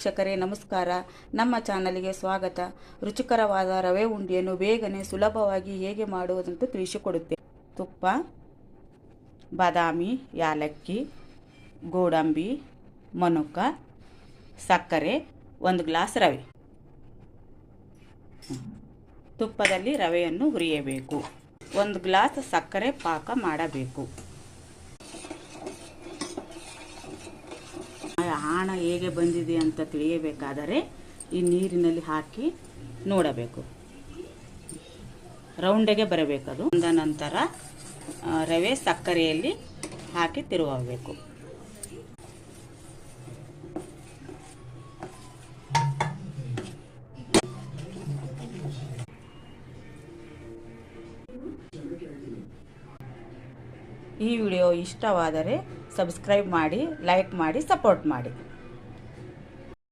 ವೀಕ್ಷಕರೇ ನಮಸ್ಕಾರ. ನಮ್ಮ ಚಾನಲ್ಗೆ ಸ್ವಾಗತ. ರುಚಿಕರವಾದ ರವೆ ಉಂಡೆಯನ್ನು ಬೇಗನೆ ಸುಲಭವಾಗಿ ಹೇಗೆ ಮಾಡುವುದಂತ ತಿಳಿಸಿಕೊಡುತ್ತೇನೆ. ತುಪ್ಪ, ಬಾದಾಮಿ, ಯಾಲಕ್ಕಿ, ಗೋಡಂಬಿ, ಮನುಕ, ಸಕ್ಕರೆ, 1 ಗ್ಲಾಸ್ ರವೆ. ತುಪ್ಪದಲ್ಲಿ ರವೆಯನ್ನು ಹುರಿಯಬೇಕು. 1 ಗ್ಲಾಸ್ ಸಕ್ಕರೆ ಪಾಕ ಮಾಡಬೇಕು. ಆಣ ಹೇಗೆ ಬಂದಿದೆ ಅಂತ ತಿಳಿಯಬೇಕಾದರೆ ಈ ನೀರಿನಲ್ಲಿ ಹಾಕಿ ನೋಡಬೇಕು. ರೌಂಡಿಗೆ ಬರಬೇಕದು. ಅಂದ ನಂತರ ರವೆ ಸಕ್ಕರೆಯಲ್ಲಿ ಹಾಕಿ ತಿರುವಬೇಕು. ಈ ವಿಡಿಯೋ ಇಷ್ಟವಾದರೆ ಸಬ್ಸ್ಕ್ರೈಬ್ ಮಾಡಿ, ಲೈಕ್ ಮಾಡಿ, ಸಪೋರ್ಟ್ ಮಾಡಿ.